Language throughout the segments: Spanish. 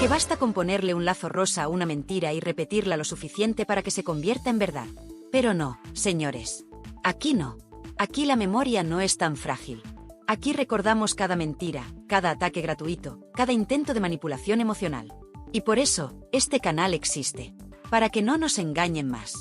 Que basta con ponerle un lazo rosa a una mentira y repetirla lo suficiente para que se convierta en verdad. Pero no, señores. Aquí no. Aquí la memoria no es tan frágil. Aquí recordamos cada mentira, cada ataque gratuito, cada intento de manipulación emocional. Y por eso, este canal existe. Para que no nos engañen más.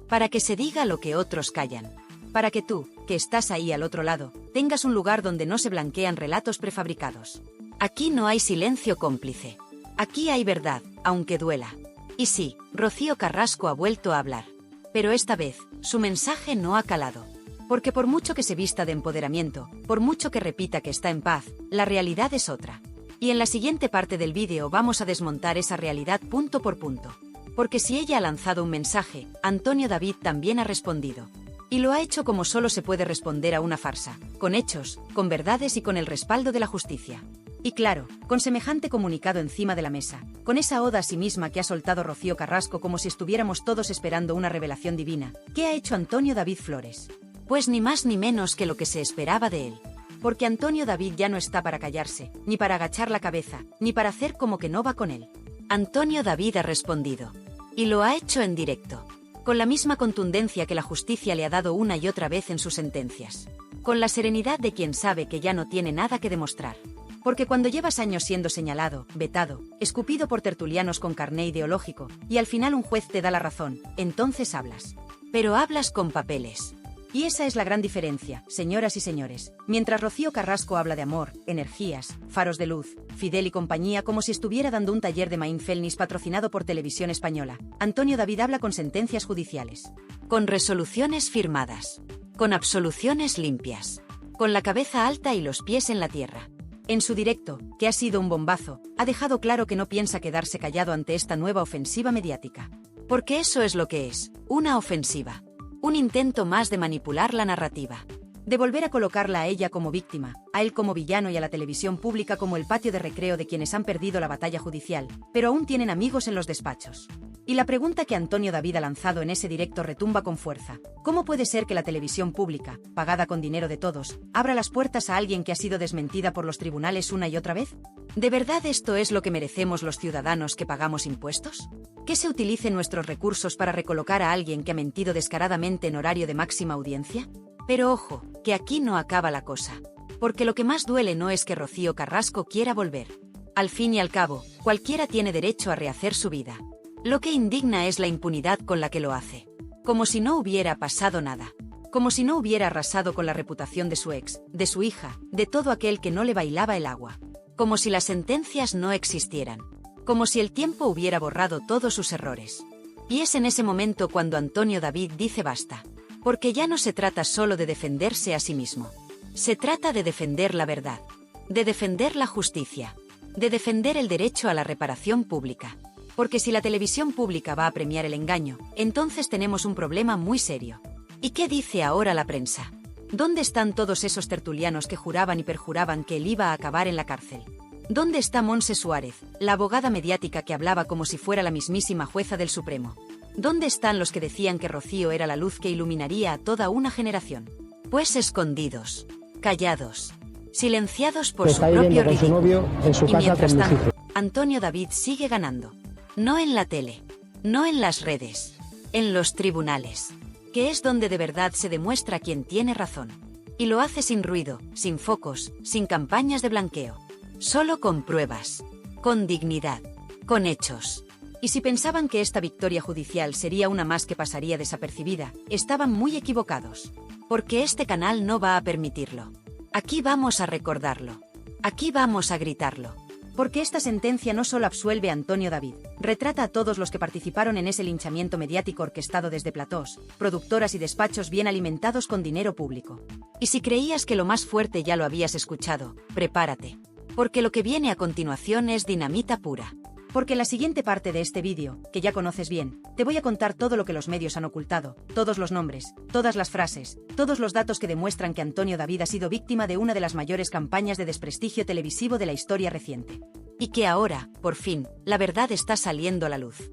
Para que se diga lo que otros callan. Para que tú, que estás ahí al otro lado, tengas un lugar donde no se blanquean relatos prefabricados. Aquí no hay silencio cómplice. Aquí hay verdad, aunque duela. Y sí, Rocío Carrasco ha vuelto a hablar. Pero esta vez, su mensaje no ha calado. Porque por mucho que se vista de empoderamiento, por mucho que repita que está en paz, la realidad es otra. Y en la siguiente parte del vídeo vamos a desmontar esa realidad punto por punto. Porque si ella ha lanzado un mensaje, Antonio David también ha respondido. Y lo ha hecho como solo se puede responder a una farsa, con hechos, con verdades y con el respaldo de la justicia. Y claro, con semejante comunicado encima de la mesa, con esa oda a sí misma que ha soltado Rocío Carrasco como si estuviéramos todos esperando una revelación divina, ¿qué ha hecho Antonio David Flores? Pues ni más ni menos que lo que se esperaba de él. Porque Antonio David ya no está para callarse, ni para agachar la cabeza, ni para hacer como que no va con él. Antonio David ha respondido. Y lo ha hecho en directo. Con la misma contundencia que la justicia le ha dado una y otra vez en sus sentencias. Con la serenidad de quien sabe que ya no tiene nada que demostrar. Porque cuando llevas años siendo señalado, vetado, escupido por tertulianos con carné ideológico, y al final un juez te da la razón, entonces hablas. Pero hablas con papeles. Y esa es la gran diferencia, señoras y señores. Mientras Rocío Carrasco habla de amor, energías, faros de luz, Fidel y compañía como si estuviera dando un taller de mindfulness patrocinado por Televisión Española, Antonio David habla con sentencias judiciales. Con resoluciones firmadas. Con absoluciones limpias. Con la cabeza alta y los pies en la tierra. En su directo, que ha sido un bombazo, ha dejado claro que no piensa quedarse callado ante esta nueva ofensiva mediática. Porque eso es lo que es, una ofensiva. Un intento más de manipular la narrativa. De volver a colocarla a ella como víctima, a él como villano y a la televisión pública como el patio de recreo de quienes han perdido la batalla judicial, pero aún tienen amigos en los despachos. Y la pregunta que Antonio David ha lanzado en ese directo retumba con fuerza. ¿Cómo puede ser que la televisión pública, pagada con dinero de todos, abra las puertas a alguien que ha sido desmentida por los tribunales una y otra vez? ¿De verdad esto es lo que merecemos los ciudadanos que pagamos impuestos? ¿Que se utilicen nuestros recursos para recolocar a alguien que ha mentido descaradamente en horario de máxima audiencia? Pero ojo, que aquí no acaba la cosa. Porque lo que más duele no es que Rocío Carrasco quiera volver. Al fin y al cabo, cualquiera tiene derecho a rehacer su vida. Lo que indigna es la impunidad con la que lo hace. Como si no hubiera pasado nada. Como si no hubiera arrasado con la reputación de su ex, de su hija, de todo aquel que no le bailaba el agua. Como si las sentencias no existieran. Como si el tiempo hubiera borrado todos sus errores. Y es en ese momento cuando Antonio David dice basta. Porque ya no se trata solo de defenderse a sí mismo. Se trata de defender la verdad. De defender la justicia. De defender el derecho a la reparación pública. Porque si la televisión pública va a premiar el engaño, entonces tenemos un problema muy serio. ¿Y qué dice ahora la prensa? ¿Dónde están todos esos tertulianos que juraban y perjuraban que él iba a acabar en la cárcel? ¿Dónde está Montse Suárez, la abogada mediática que hablaba como si fuera la mismísima jueza del Supremo? ¿Dónde están los que decían que Rocío era la luz que iluminaría a toda una generación? Pues escondidos, callados, silenciados por su propio ridículo. Su novio en su casa. Y mientras tanto, Antonio David sigue ganando. No en la tele, no en las redes, en los tribunales, que es donde de verdad se demuestra quién tiene razón. Y lo hace sin ruido, sin focos, sin campañas de blanqueo. Solo con pruebas, con dignidad, con hechos. Y si pensaban que esta victoria judicial sería una más que pasaría desapercibida, estaban muy equivocados. Porque este canal no va a permitirlo. Aquí vamos a recordarlo. Aquí vamos a gritarlo. Porque esta sentencia no solo absuelve a Antonio David, retrata a todos los que participaron en ese linchamiento mediático orquestado desde platós, productoras y despachos bien alimentados con dinero público. Y si creías que lo más fuerte ya lo habías escuchado, prepárate. Porque lo que viene a continuación es dinamita pura. Porque en la siguiente parte de este vídeo, que ya conoces bien, te voy a contar todo lo que los medios han ocultado, todos los nombres, todas las frases, todos los datos que demuestran que Antonio David ha sido víctima de una de las mayores campañas de desprestigio televisivo de la historia reciente. Y que ahora, por fin, la verdad está saliendo a la luz.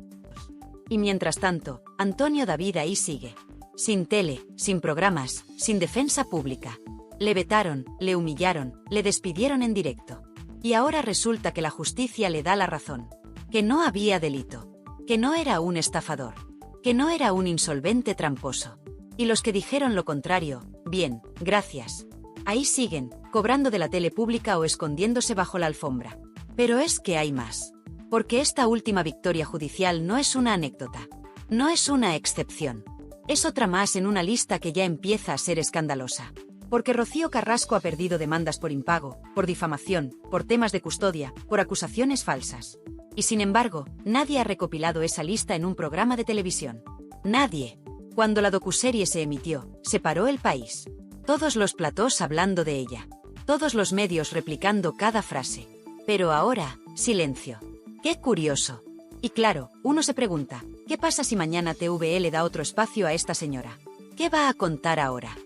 Y mientras tanto, Antonio David ahí sigue. Sin tele, sin programas, sin defensa pública. Le vetaron, le humillaron, le despidieron en directo. Y ahora resulta que la justicia le da la razón. que no había delito, que no era un estafador, que no era un insolvente tramposo. Y los que dijeron lo contrario, bien, gracias. Ahí siguen, cobrando de la tele pública o escondiéndose bajo la alfombra. Pero es que hay más. Porque esta última victoria judicial no es una anécdota. No es una excepción. Es otra más en una lista que ya empieza a ser escandalosa. Porque Rocío Carrasco ha perdido demandas por impago, por difamación, por temas de custodia, por acusaciones falsas. Y sin embargo, nadie ha recopilado esa lista en un programa de televisión. Nadie. Cuando la docuserie se emitió, se paró el país. Todos los platós hablando de ella. Todos los medios replicando cada frase. Pero ahora, silencio. ¡Qué curioso! Y claro, uno se pregunta, ¿qué pasa si mañana TVE da otro espacio a esta señora? ¿Qué va a contar ahora?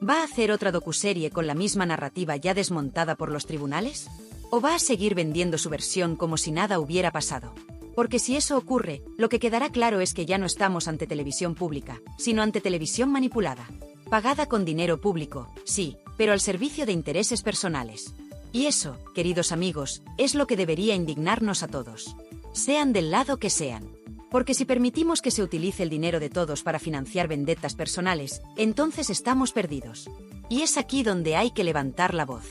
¿Va a hacer otra docuserie con la misma narrativa ya desmontada por los tribunales? ¿O va a seguir vendiendo su versión como si nada hubiera pasado? Porque si eso ocurre, lo que quedará claro es que ya no estamos ante televisión pública, sino ante televisión manipulada. Pagada con dinero público, sí, pero al servicio de intereses personales. Y eso, queridos amigos, es lo que debería indignarnos a todos. Sean del lado que sean. Porque si permitimos que se utilice el dinero de todos para financiar vendetas personales, entonces estamos perdidos. Y es aquí donde hay que levantar la voz.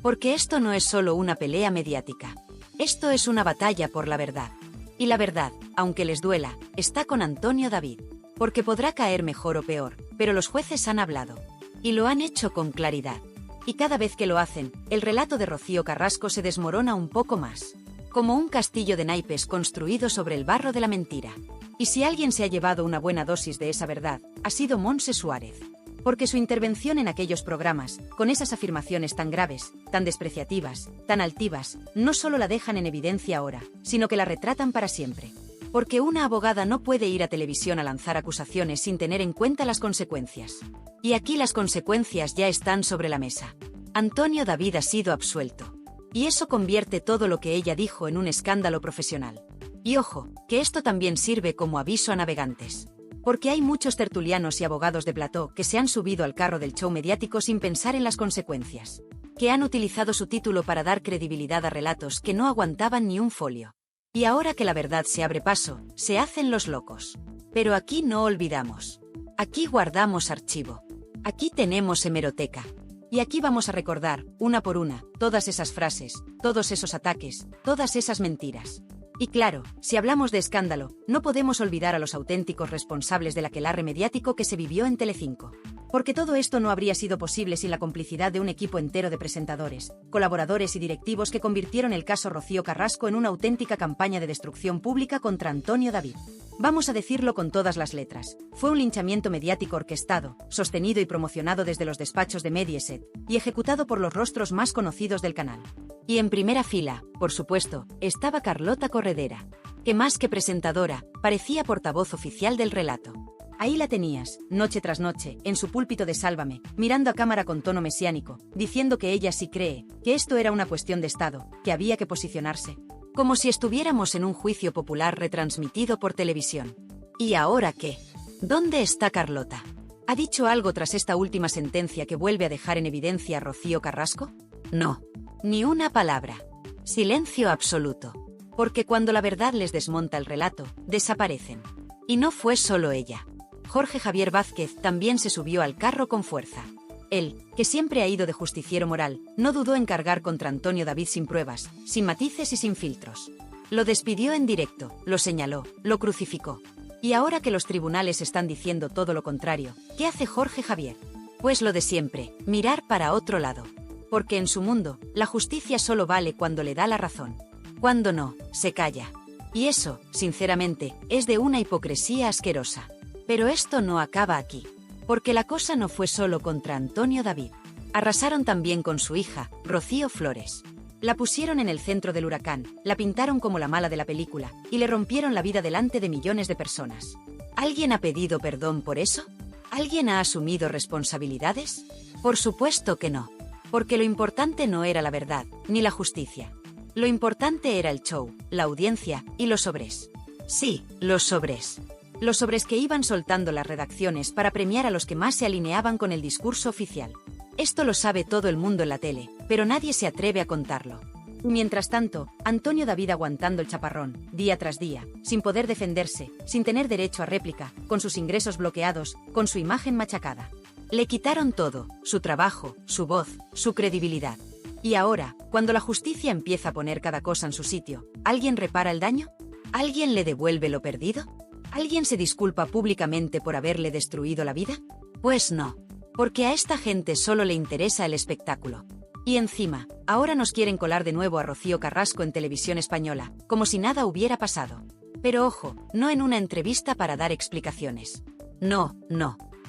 Porque esto no es solo una pelea mediática. Esto es una batalla por la verdad. Y la verdad, aunque les duela, está con Antonio David. Porque podrá caer mejor o peor, pero los jueces han hablado. Y lo han hecho con claridad. Y cada vez que lo hacen, el relato de Rocío Carrasco se desmorona un poco más. Como un castillo de naipes construido sobre el barro de la mentira. Y si alguien se ha llevado una buena dosis de esa verdad, ha sido Montse Suárez. Porque su intervención en aquellos programas, con esas afirmaciones tan graves, tan despreciativas, tan altivas, no solo la dejan en evidencia ahora, sino que la retratan para siempre. Porque una abogada no puede ir a televisión a lanzar acusaciones sin tener en cuenta las consecuencias. Y aquí las consecuencias ya están sobre la mesa. Antonio David ha sido absuelto. Y eso convierte todo lo que ella dijo en un escándalo profesional. Y ojo, que esto también sirve como aviso a navegantes. Porque hay muchos tertulianos y abogados de plató que se han subido al carro del show mediático sin pensar en las consecuencias. Que han utilizado su título para dar credibilidad a relatos que no aguantaban ni un folio. Y ahora que la verdad se abre paso, se hacen los locos. Pero aquí no olvidamos. Aquí guardamos archivo. Aquí tenemos hemeroteca. Y aquí vamos a recordar, una por una, todas esas frases, todos esos ataques, todas esas mentiras. Y claro, si hablamos de escándalo, no podemos olvidar a los auténticos responsables del aquelarre mediático que se vivió en Telecinco. Porque todo esto no habría sido posible sin la complicidad de un equipo entero de presentadores, colaboradores y directivos que convirtieron el caso Rocío Carrasco en una auténtica campaña de destrucción pública contra Antonio David. Vamos a decirlo con todas las letras. Fue un linchamiento mediático orquestado, sostenido y promocionado desde los despachos de Mediaset, y ejecutado por los rostros más conocidos del canal. Y en primera fila, por supuesto, estaba Carlota Corredera, que más que presentadora, parecía portavoz oficial del relato. Ahí la tenías, noche tras noche, en su púlpito de Sálvame, mirando a cámara con tono mesiánico, diciendo que ella sí cree, que esto era una cuestión de Estado, que había que posicionarse. Como si estuviéramos en un juicio popular retransmitido por televisión. ¿Y ahora qué? ¿Dónde está Carlota? ¿Ha dicho algo tras esta última sentencia que vuelve a dejar en evidencia a Rocío Carrasco? No. Ni una palabra. Silencio absoluto. Porque cuando la verdad les desmonta el relato, desaparecen. Y no fue solo ella. Jorge Javier Vázquez también se subió al carro con fuerza. Él, que siempre ha ido de justiciero moral, no dudó en cargar contra Antonio David sin pruebas, sin matices y sin filtros. Lo despidió en directo, lo señaló, lo crucificó. Y ahora que los tribunales están diciendo todo lo contrario, ¿qué hace Jorge Javier? Pues lo de siempre, mirar para otro lado. Porque en su mundo, la justicia solo vale cuando le da la razón. Cuando no, se calla. Y eso, sinceramente, es de una hipocresía asquerosa. Pero esto no acaba aquí. Porque la cosa no fue solo contra Antonio David. Arrasaron también con su hija, Rocío Flores. La pusieron en el centro del huracán, la pintaron como la mala de la película, y le rompieron la vida delante de millones de personas. ¿Alguien ha pedido perdón por eso? ¿Alguien ha asumido responsabilidades? Por supuesto que no. Porque lo importante no era la verdad, ni la justicia. Lo importante era el show, la audiencia y los sobres. Sí, los sobres. Los sobres que iban soltando las redacciones para premiar a los que más se alineaban con el discurso oficial. Esto lo sabe todo el mundo en la tele, pero nadie se atreve a contarlo. Mientras tanto, Antonio David aguantando el chaparrón, día tras día, sin poder defenderse, sin tener derecho a réplica, con sus ingresos bloqueados, con su imagen machacada. Le quitaron todo, su trabajo, su voz, su credibilidad. Y ahora, cuando la justicia empieza a poner cada cosa en su sitio, ¿alguien repara el daño? ¿Alguien le devuelve lo perdido? ¿Alguien se disculpa públicamente por haberle destruido la vida? Pues no, porque a esta gente solo le interesa el espectáculo. Y encima, ahora nos quieren colar de nuevo a Rocío Carrasco en Televisión Española, como si nada hubiera pasado. Pero ojo, no en una entrevista para dar explicaciones. No.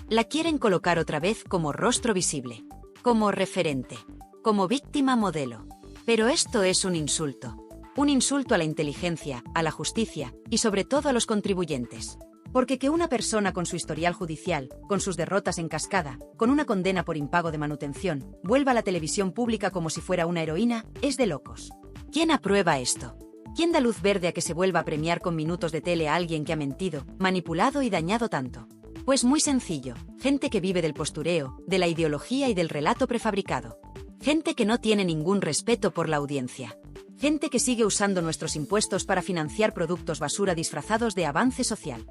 La quieren colocar otra vez como rostro visible, como referente, como víctima modelo. Pero esto es un insulto. Un insulto a la inteligencia, a la justicia y sobre todo a los contribuyentes. Porque que una persona con su historial judicial, con sus derrotas en cascada, con una condena por impago de manutención, vuelva a la televisión pública como si fuera una heroína, es de locos. ¿Quién aprueba esto? ¿Quién da luz verde a que se vuelva a premiar con minutos de tele a alguien que ha mentido, manipulado y dañado tanto? Pues muy sencillo, gente que vive del postureo, de la ideología y del relato prefabricado. Gente que no tiene ningún respeto por la audiencia. Gente que sigue usando nuestros impuestos para financiar productos basura disfrazados de avance social.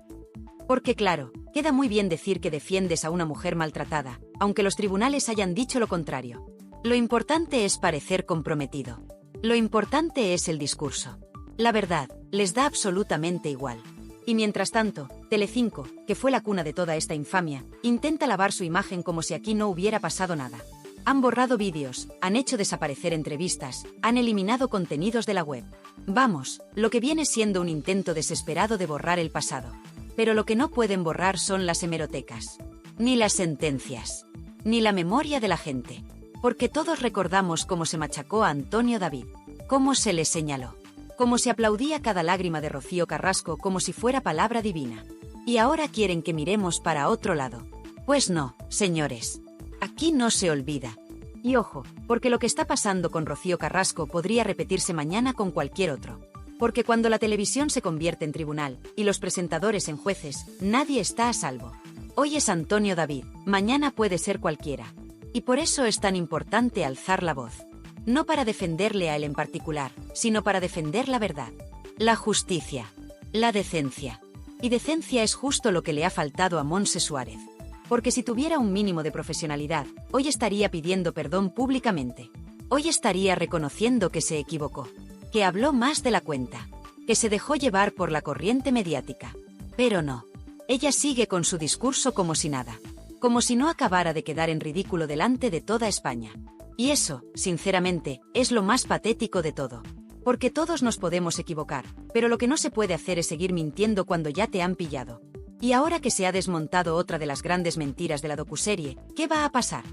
Porque claro, queda muy bien decir que defiendes a una mujer maltratada, aunque los tribunales hayan dicho lo contrario. Lo importante es parecer comprometido. Lo importante es el discurso. La verdad, les da absolutamente igual. Y mientras tanto, Telecinco, que fue la cuna de toda esta infamia, intenta lavar su imagen como si aquí no hubiera pasado nada. Han borrado vídeos, han hecho desaparecer entrevistas, han eliminado contenidos de la web. Vamos, lo que viene siendo un intento desesperado de borrar el pasado. Pero lo que no pueden borrar son las hemerotecas. Ni las sentencias. Ni la memoria de la gente. Porque todos recordamos cómo se machacó a Antonio David. Cómo se le señaló. Cómo se aplaudía cada lágrima de Rocío Carrasco como si fuera palabra divina. Y ahora quieren que miremos para otro lado. Pues no, señores. Aquí no se olvida. Y ojo, porque lo que está pasando con Rocío Carrasco podría repetirse mañana con cualquier otro. Porque cuando la televisión se convierte en tribunal, y los presentadores en jueces, nadie está a salvo. Hoy es Antonio David, mañana puede ser cualquiera. Y por eso es tan importante alzar la voz. No para defenderle a él en particular, sino para defender la verdad. La justicia. La decencia. Y decencia es justo lo que le ha faltado a Montse Suárez. Porque si tuviera un mínimo de profesionalidad, hoy estaría pidiendo perdón públicamente. Hoy estaría reconociendo que se equivocó. Que habló más de la cuenta, que se dejó llevar por la corriente mediática. Pero no. Ella sigue con su discurso como si nada. Como si no acabara de quedar en ridículo delante de toda España. Y eso, sinceramente, es lo más patético de todo. Porque todos nos podemos equivocar, pero lo que no se puede hacer es seguir mintiendo cuando ya te han pillado. Y ahora que se ha desmontado otra de las grandes mentiras de la docuserie, ¿qué va a pasar?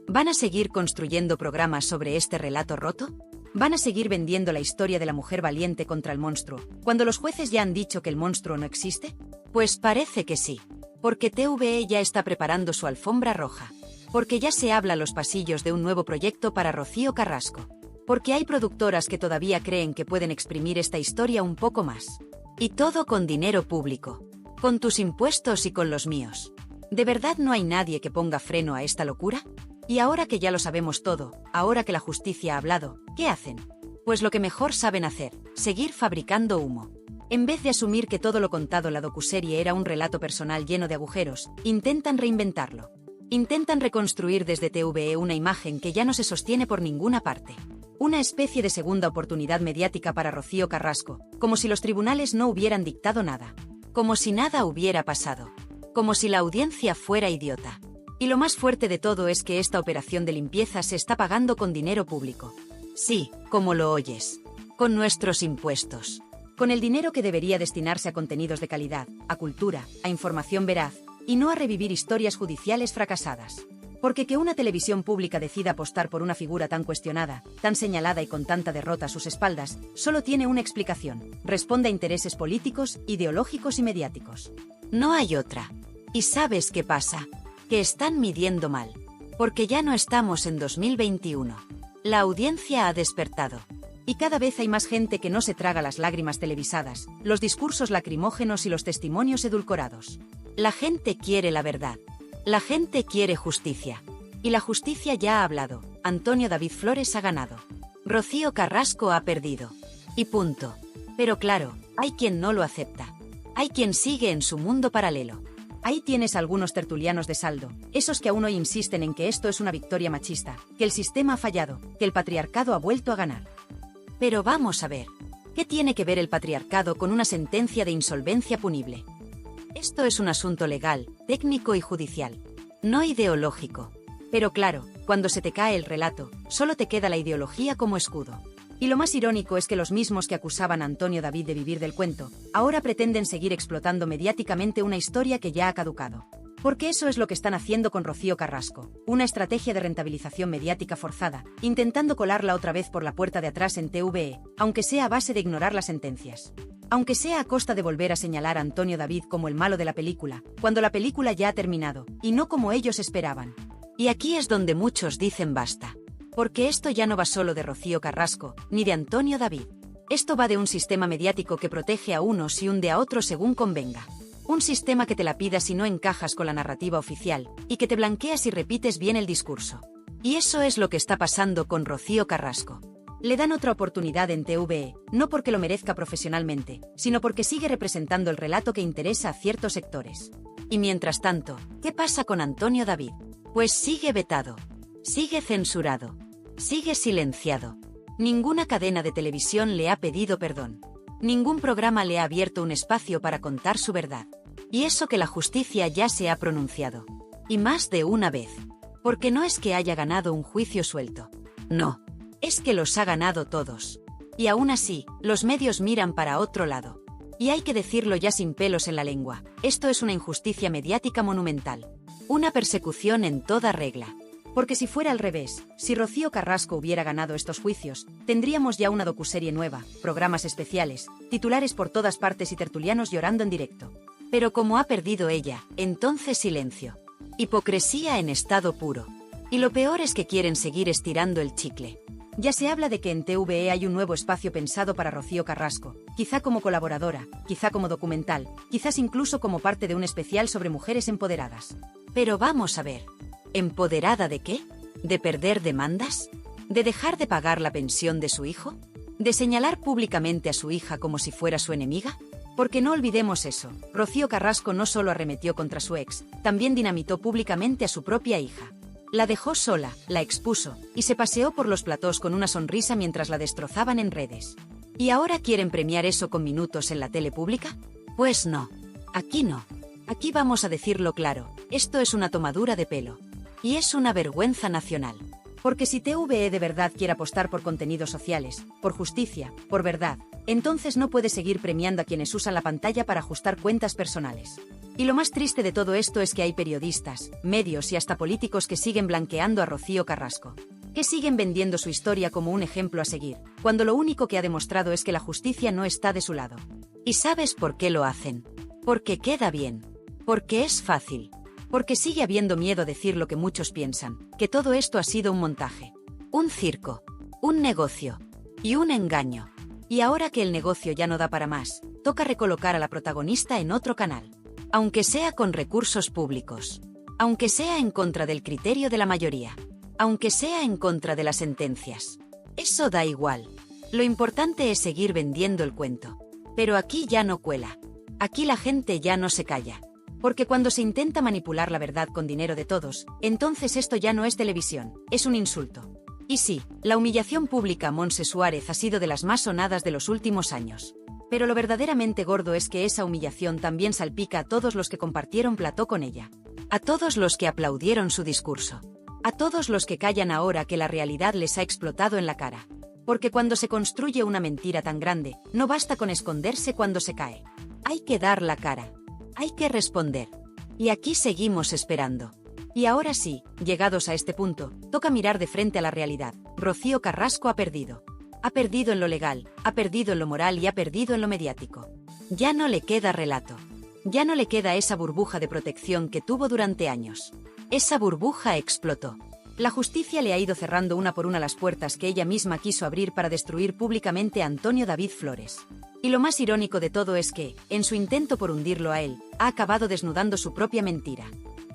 ¿Van a seguir construyendo programas sobre este relato roto? ¿Van a seguir vendiendo la historia de la mujer valiente contra el monstruo, cuando los jueces ya han dicho que el monstruo no existe? Pues parece que sí. Porque TVE ya está preparando su alfombra roja. Porque ya se habla a los pasillos de un nuevo proyecto para Rocío Carrasco. Porque hay productoras que todavía creen que pueden exprimir esta historia un poco más. Y todo con dinero público. Con tus impuestos y con los míos. ¿De verdad no hay nadie que ponga freno a esta locura? Y ahora que ya lo sabemos todo, ahora que la justicia ha hablado, ¿qué hacen? Pues lo que mejor saben hacer, seguir fabricando humo. En vez de asumir que todo lo contado en la docuserie era un relato personal lleno de agujeros, intentan reinventarlo. Intentan reconstruir desde TVE una imagen que ya no se sostiene por ninguna parte. Una especie de segunda oportunidad mediática para Rocío Carrasco, como si los tribunales no hubieran dictado nada. Como si nada hubiera pasado. Como si la audiencia fuera idiota. Y lo más fuerte de todo es que esta operación de limpieza se está pagando con dinero público. Sí, como lo oyes. Con nuestros impuestos. Con el dinero que debería destinarse a contenidos de calidad, a cultura, a información veraz, y no a revivir historias judiciales fracasadas. Porque que una televisión pública decida apostar por una figura tan cuestionada, tan señalada y con tanta derrota a sus espaldas, solo tiene una explicación. Responde a intereses políticos, ideológicos y mediáticos. No hay otra. ¿Y sabes qué pasa? Que están midiendo mal. Porque ya no estamos en 2021. La audiencia ha despertado. Y cada vez hay más gente que no se traga las lágrimas televisadas, los discursos lacrimógenos y los testimonios edulcorados. La gente quiere la verdad. La gente quiere justicia. Y la justicia ya ha hablado. Antonio David Flores ha ganado. Rocío Carrasco ha perdido. Y punto. Pero claro, hay quien no lo acepta. Hay quien sigue en su mundo paralelo. Ahí tienes a algunos tertulianos de saldo, esos que aún hoy insisten en que esto es una victoria machista, que el sistema ha fallado, que el patriarcado ha vuelto a ganar. Pero vamos a ver, ¿qué tiene que ver el patriarcado con una sentencia de insolvencia punible? Esto es un asunto legal, técnico y judicial, no ideológico. Pero claro, cuando se te cae el relato, solo te queda la ideología como escudo. Y lo más irónico es que los mismos que acusaban a Antonio David de vivir del cuento, ahora pretenden seguir explotando mediáticamente una historia que ya ha caducado. Porque eso es lo que están haciendo con Rocío Carrasco, una estrategia de rentabilización mediática forzada, intentando colarla otra vez por la puerta de atrás en TVE, aunque sea a base de ignorar las sentencias. Aunque sea a costa de volver a señalar a Antonio David como el malo de la película, cuando la película ya ha terminado, y no como ellos esperaban. Y aquí es donde muchos dicen basta. Porque esto ya no va solo de Rocío Carrasco, ni de Antonio David. Esto va de un sistema mediático que protege a unos y hunde a otros según convenga. Un sistema que te la pida si no encajas con la narrativa oficial, y que te blanquea si repites bien el discurso. Y eso es lo que está pasando con Rocío Carrasco. Le dan otra oportunidad en TVE, no porque lo merezca profesionalmente, sino porque sigue representando el relato que interesa a ciertos sectores. Y mientras tanto, ¿qué pasa con Antonio David? Pues sigue vetado. Sigue censurado. Sigue silenciado. Ninguna cadena de televisión le ha pedido perdón. Ningún programa le ha abierto un espacio para contar su verdad. Y eso que la justicia ya se ha pronunciado. Y más de una vez. Porque no es que haya ganado un juicio suelto. No. Es que los ha ganado todos. Y aún así, los medios miran para otro lado. Y hay que decirlo ya sin pelos en la lengua. Esto es una injusticia mediática monumental. Una persecución en toda regla. Porque si fuera al revés, si Rocío Carrasco hubiera ganado estos juicios, tendríamos ya una docuserie nueva, programas especiales, titulares por todas partes y tertulianos llorando en directo. Pero como ha perdido ella, entonces silencio. Hipocresía en estado puro. Y lo peor es que quieren seguir estirando el chicle. Ya se habla de que en TVE hay un nuevo espacio pensado para Rocío Carrasco, quizá como colaboradora, quizá como documental, quizás incluso como parte de un especial sobre mujeres empoderadas. Pero vamos a ver. ¿Empoderada de qué? ¿De perder demandas? ¿De dejar de pagar la pensión de su hijo? ¿De señalar públicamente a su hija como si fuera su enemiga? Porque no olvidemos eso, Rocío Carrasco no solo arremetió contra su ex, también dinamitó públicamente a su propia hija. La dejó sola, la expuso, y se paseó por los platós con una sonrisa mientras la destrozaban en redes. ¿Y ahora quieren premiar eso con minutos en la tele pública? Pues no. Aquí no. Aquí vamos a decirlo claro, esto es una tomadura de pelo. Y es una vergüenza nacional. Porque si TVE de verdad quiere apostar por contenidos sociales, por justicia, por verdad, entonces no puede seguir premiando a quienes usan la pantalla para ajustar cuentas personales. Y lo más triste de todo esto es que hay periodistas, medios y hasta políticos que siguen blanqueando a Rocío Carrasco. Que siguen vendiendo su historia como un ejemplo a seguir, cuando lo único que ha demostrado es que la justicia no está de su lado. ¿Y sabes por qué lo hacen? Porque queda bien. Porque es fácil. Porque sigue habiendo miedo a decir lo que muchos piensan, que todo esto ha sido un montaje. Un circo. Un negocio. Y un engaño. Y ahora que el negocio ya no da para más, toca recolocar a la protagonista en otro canal. Aunque sea con recursos públicos. Aunque sea en contra del criterio de la mayoría. Aunque sea en contra de las sentencias. Eso da igual. Lo importante es seguir vendiendo el cuento. Pero aquí ya no cuela. Aquí la gente ya no se calla. Porque cuando se intenta manipular la verdad con dinero de todos, entonces esto ya no es televisión, es un insulto. Y sí, la humillación pública a Montse Suárez ha sido de las más sonadas de los últimos años. Pero lo verdaderamente gordo es que esa humillación también salpica a todos los que compartieron plató con ella. A todos los que aplaudieron su discurso. A todos los que callan ahora que la realidad les ha explotado en la cara. Porque cuando se construye una mentira tan grande, no basta con esconderse cuando se cae. Hay que dar la cara. Hay que responder. Y aquí seguimos esperando. Y ahora sí, llegados a este punto, toca mirar de frente a la realidad. Rocío Carrasco ha perdido. Ha perdido en lo legal, ha perdido en lo moral y ha perdido en lo mediático. Ya no le queda relato. Ya no le queda esa burbuja de protección que tuvo durante años. Esa burbuja explotó. La justicia le ha ido cerrando una por una las puertas que ella misma quiso abrir para destruir públicamente a Antonio David Flores. Y lo más irónico de todo es que, en su intento por hundirlo a él, ha acabado desnudando su propia mentira.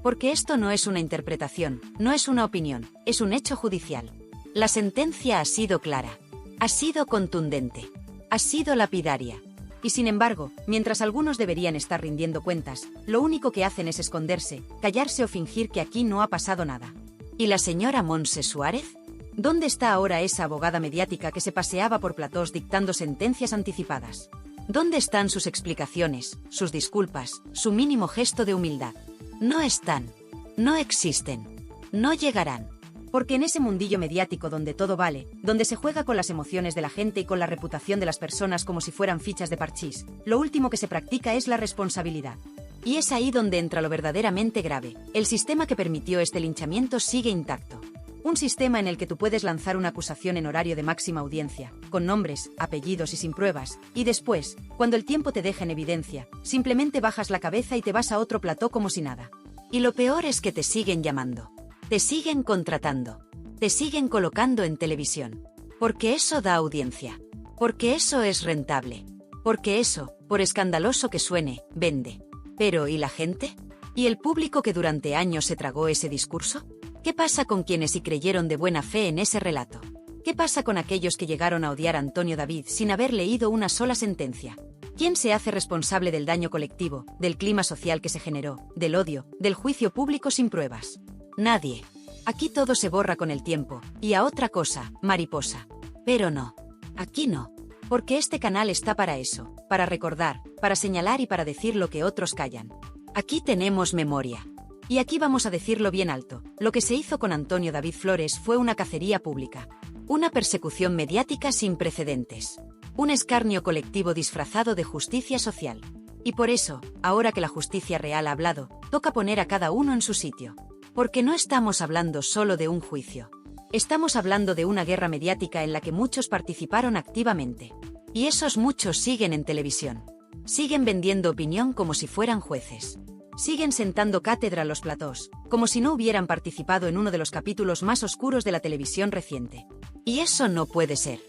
Porque esto no es una interpretación, no es una opinión, es un hecho judicial. La sentencia ha sido clara. Ha sido contundente. Ha sido lapidaria. Y sin embargo, mientras algunos deberían estar rindiendo cuentas, lo único que hacen es esconderse, callarse o fingir que aquí no ha pasado nada. ¿Y la señora Montse Suárez? ¿Dónde está ahora esa abogada mediática que se paseaba por platós dictando sentencias anticipadas? ¿Dónde están sus explicaciones, sus disculpas, su mínimo gesto de humildad? No están. No existen. No llegarán. Porque en ese mundillo mediático donde todo vale, donde se juega con las emociones de la gente y con la reputación de las personas como si fueran fichas de parchís, lo último que se practica es la responsabilidad. Y es ahí donde entra lo verdaderamente grave. El sistema que permitió este linchamiento sigue intacto. Un sistema en el que tú puedes lanzar una acusación en horario de máxima audiencia, con nombres, apellidos y sin pruebas, y después, cuando el tiempo te deja en evidencia, simplemente bajas la cabeza y te vas a otro plató como si nada. Y lo peor es que te siguen llamando. Te siguen contratando. Te siguen colocando en televisión. Porque eso da audiencia. Porque eso es rentable. Porque eso, por escandaloso que suene, vende. Pero, ¿y la gente? ¿Y el público que durante años se tragó ese discurso? ¿Qué pasa con quienes sí creyeron de buena fe en ese relato? ¿Qué pasa con aquellos que llegaron a odiar a Antonio David sin haber leído una sola sentencia? ¿Quién se hace responsable del daño colectivo, del clima social que se generó, del odio, del juicio público sin pruebas? Nadie. Aquí todo se borra con el tiempo, y a otra cosa, mariposa. Pero no. Aquí no. Porque este canal está para eso, para recordar, para señalar y para decir lo que otros callan. Aquí tenemos memoria. Y aquí vamos a decirlo bien alto, lo que se hizo con Antonio David Flores fue una cacería pública. Una persecución mediática sin precedentes. Un escarnio colectivo disfrazado de justicia social. Y por eso, ahora que la justicia real ha hablado, toca poner a cada uno en su sitio. Porque no estamos hablando solo de un juicio. Estamos hablando de una guerra mediática en la que muchos participaron activamente. Y esos muchos siguen en televisión. Siguen vendiendo opinión como si fueran jueces. Siguen sentando cátedra a los platós, como si no hubieran participado en uno de los capítulos más oscuros de la televisión reciente. Y eso no puede ser.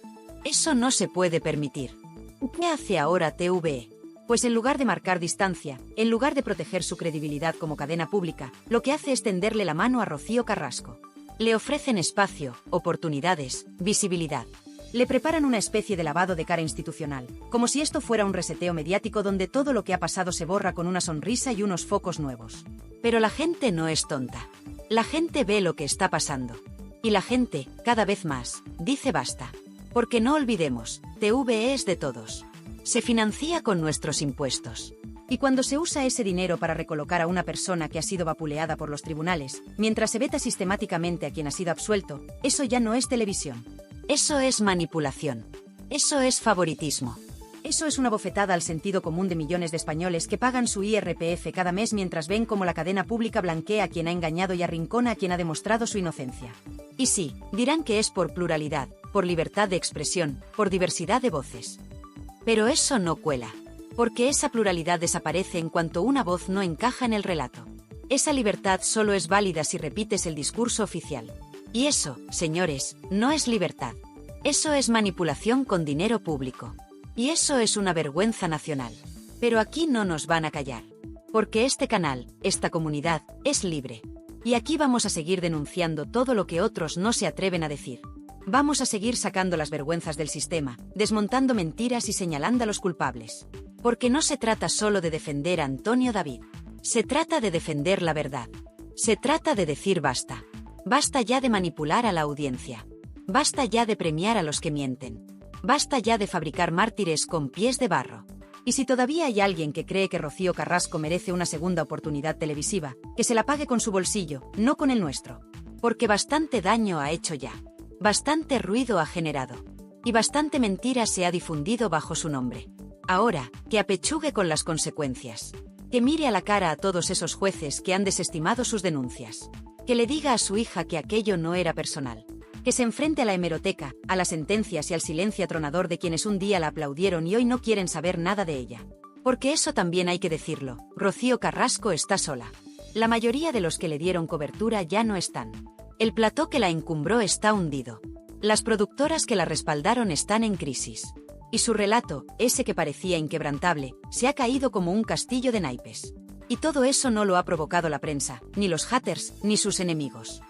Eso no se puede permitir. ¿Qué hace ahora TVE? Pues en lugar de marcar distancia, en lugar de proteger su credibilidad como cadena pública, lo que hace es tenderle la mano a Rocío Carrasco. Le ofrecen espacio, oportunidades, visibilidad. Le preparan una especie de lavado de cara institucional, como si esto fuera un reseteo mediático donde todo lo que ha pasado se borra con una sonrisa y unos focos nuevos. Pero la gente no es tonta. La gente ve lo que está pasando. Y la gente, cada vez más, dice basta. Porque no olvidemos, TVE es de todos. Se financia con nuestros impuestos. Y cuando se usa ese dinero para recolocar a una persona que ha sido vapuleada por los tribunales, mientras se veta sistemáticamente a quien ha sido absuelto, eso ya no es televisión. Eso es manipulación. Eso es favoritismo. Eso es una bofetada al sentido común de millones de españoles que pagan su IRPF cada mes mientras ven cómo la cadena pública blanquea a quien ha engañado y arrincona a quien ha demostrado su inocencia. Y sí, dirán que es por pluralidad, por libertad de expresión, por diversidad de voces. Pero eso no cuela. Porque esa pluralidad desaparece en cuanto una voz no encaja en el relato. Esa libertad solo es válida si repites el discurso oficial. Y eso, señores, no es libertad. Eso es manipulación con dinero público. Y eso es una vergüenza nacional. Pero aquí no nos van a callar. Porque este canal, esta comunidad, es libre. Y aquí vamos a seguir denunciando todo lo que otros no se atreven a decir. Vamos a seguir sacando las vergüenzas del sistema, desmontando mentiras y señalando a los culpables. Porque no se trata solo de defender a Antonio David. Se trata de defender la verdad. Se trata de decir basta. Basta ya de manipular a la audiencia. Basta ya de premiar a los que mienten. Basta ya de fabricar mártires con pies de barro. Y si todavía hay alguien que cree que Rocío Carrasco merece una segunda oportunidad televisiva, que se la pague con su bolsillo, no con el nuestro. Porque bastante daño ha hecho ya. Bastante ruido ha generado. Y bastante mentira se ha difundido bajo su nombre. Ahora, que apechugue con las consecuencias. Que mire a la cara a todos esos jueces que han desestimado sus denuncias. Que le diga a su hija que aquello no era personal. Que se enfrente a la hemeroteca, a las sentencias y al silencio atronador de quienes un día la aplaudieron y hoy no quieren saber nada de ella. Porque eso también hay que decirlo, Rocío Carrasco está sola. La mayoría de los que le dieron cobertura ya no están. El plató que la encumbró está hundido. Las productoras que la respaldaron están en crisis. Y su relato, ese que parecía inquebrantable, se ha caído como un castillo de naipes. Y todo eso no lo ha provocado la prensa, ni los haters, ni sus enemigos.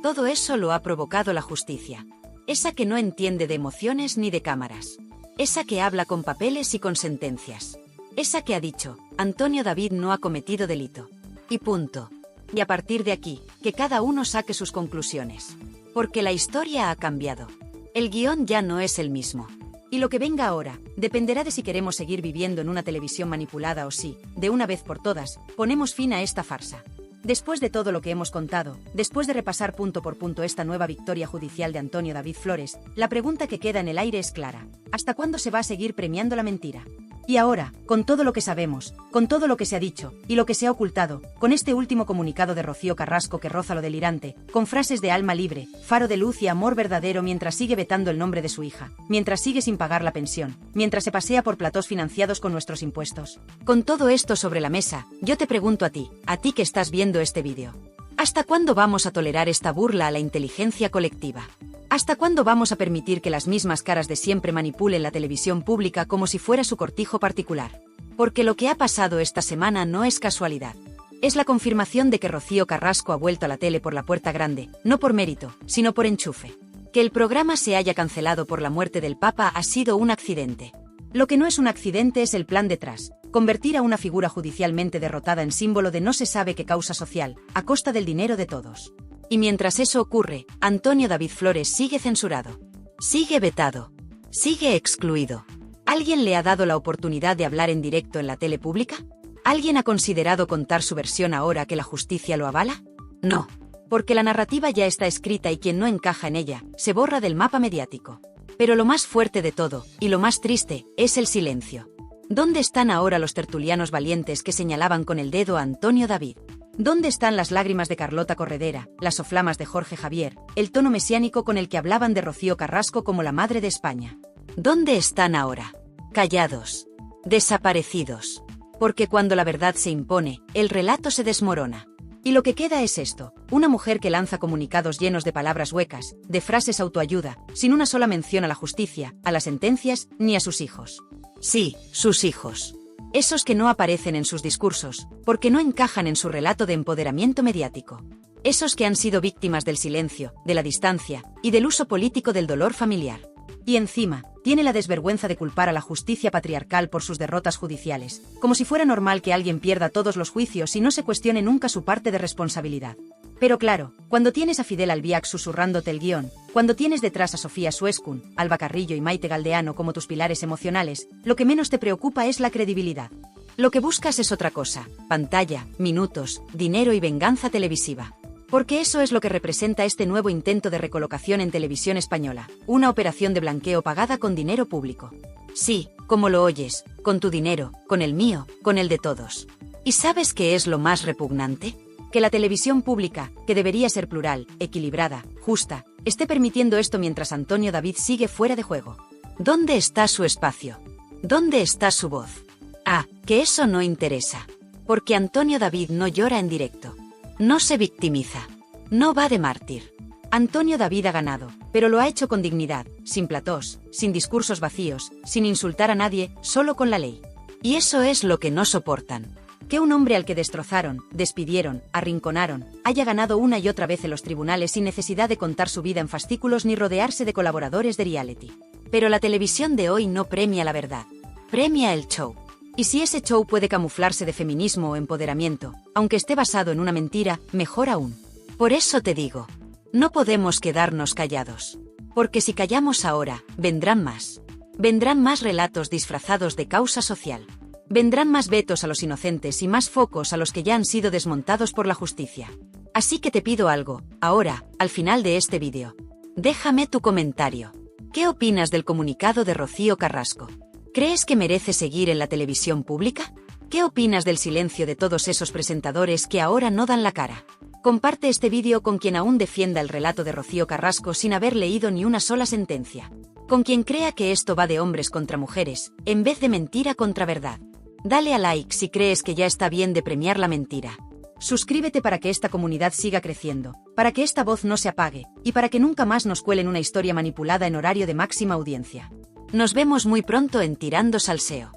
Todo eso lo ha provocado la justicia. Esa que no entiende de emociones ni de cámaras. Esa que habla con papeles y con sentencias. Esa que ha dicho, Antonio David no ha cometido delito. Y punto. Y a partir de aquí, que cada uno saque sus conclusiones. Porque la historia ha cambiado. El guión ya no es el mismo. Y lo que venga ahora, dependerá de si queremos seguir viviendo en una televisión manipulada o si, de una vez por todas, ponemos fin a esta farsa. Después de todo lo que hemos contado, después de repasar punto por punto esta nueva victoria judicial de Antonio David Flores, la pregunta que queda en el aire es clara. ¿Hasta cuándo se va a seguir premiando la mentira? Y ahora, con todo lo que sabemos, con todo lo que se ha dicho, y lo que se ha ocultado, con este último comunicado de Rocío Carrasco que roza lo delirante, con frases de alma libre, faro de luz y amor verdadero mientras sigue vetando el nombre de su hija, mientras sigue sin pagar la pensión, mientras se pasea por platós financiados con nuestros impuestos. Con todo esto sobre la mesa, yo te pregunto a ti que estás viendo este vídeo. ¿Hasta cuándo vamos a tolerar esta burla a la inteligencia colectiva? ¿Hasta cuándo vamos a permitir que las mismas caras de siempre manipulen la televisión pública como si fuera su cortijo particular? Porque lo que ha pasado esta semana no es casualidad. Es la confirmación de que Rocío Carrasco ha vuelto a la tele por la puerta grande, no por mérito, sino por enchufe. Que el programa se haya cancelado por la muerte del Papa ha sido un accidente. Lo que no es un accidente es el plan detrás, convertir a una figura judicialmente derrotada en símbolo de no se sabe qué causa social, a costa del dinero de todos. Y mientras eso ocurre, Antonio David Flores sigue censurado. Sigue vetado. Sigue excluido. ¿Alguien le ha dado la oportunidad de hablar en directo en la tele pública? ¿Alguien ha considerado contar su versión ahora que la justicia lo avala? No. Porque la narrativa ya está escrita y quien no encaja en ella, se borra del mapa mediático. Pero lo más fuerte de todo, y lo más triste, es el silencio. ¿Dónde están ahora los tertulianos valientes que señalaban con el dedo a Antonio David? ¿Dónde están las lágrimas de Carlota Corredera, las soflamas de Jorge Javier, el tono mesiánico con el que hablaban de Rocío Carrasco como la madre de España? ¿Dónde están ahora? Callados. Desaparecidos. Porque cuando la verdad se impone, el relato se desmorona. Y lo que queda es esto, una mujer que lanza comunicados llenos de palabras huecas, de frases autoayuda, sin una sola mención a la justicia, a las sentencias, ni a sus hijos. Sí, sus hijos. Esos que no aparecen en sus discursos, porque no encajan en su relato de empoderamiento mediático. Esos que han sido víctimas del silencio, de la distancia, y del uso político del dolor familiar. Y encima, tiene la desvergüenza de culpar a la justicia patriarcal por sus derrotas judiciales, como si fuera normal que alguien pierda todos los juicios y no se cuestione nunca su parte de responsabilidad. Pero claro, cuando tienes a Fidel Albiac susurrándote el guión, cuando tienes detrás a Sofía Suescun, Alba Carrillo y Maite Galdeano como tus pilares emocionales, lo que menos te preocupa es la credibilidad. Lo que buscas es otra cosa, pantalla, minutos, dinero y venganza televisiva. Porque eso es lo que representa este nuevo intento de recolocación en televisión española, una operación de blanqueo pagada con dinero público. Sí, como lo oyes, con tu dinero, con el mío, con el de todos. ¿Y sabes qué es lo más repugnante? Que la televisión pública, que debería ser plural, equilibrada, justa, esté permitiendo esto mientras Antonio David sigue fuera de juego. ¿Dónde está su espacio? ¿Dónde está su voz? Ah, que eso no interesa. Porque Antonio David no llora en directo. No se victimiza. No va de mártir. Antonio David ha ganado, pero lo ha hecho con dignidad, sin platós, sin discursos vacíos, sin insultar a nadie, solo con la ley. Y eso es lo que no soportan. Que un hombre al que destrozaron, despidieron, arrinconaron, haya ganado una y otra vez en los tribunales sin necesidad de contar su vida en fascículos ni rodearse de colaboradores de reality. Pero la televisión de hoy no premia la verdad. Premia el show. Y si ese show puede camuflarse de feminismo o empoderamiento, aunque esté basado en una mentira, mejor aún. Por eso te digo, no podemos quedarnos callados. Porque si callamos ahora, vendrán más. Vendrán más relatos disfrazados de causa social. Vendrán más vetos a los inocentes y más focos a los que ya han sido desmontados por la justicia. Así que te pido algo, ahora, al final de este vídeo. Déjame tu comentario. ¿Qué opinas del comunicado de Rocío Carrasco? ¿Crees que merece seguir en la televisión pública? ¿Qué opinas del silencio de todos esos presentadores que ahora no dan la cara? Comparte este vídeo con quien aún defienda el relato de Rocío Carrasco sin haber leído ni una sola sentencia. Con quien crea que esto va de hombres contra mujeres, en vez de mentira contra verdad. Dale a like si crees que ya está bien de premiar la mentira. Suscríbete para que esta comunidad siga creciendo, para que esta voz no se apague, y para que nunca más nos cuelen una historia manipulada en horario de máxima audiencia. Nos vemos muy pronto en Tirando Salseo.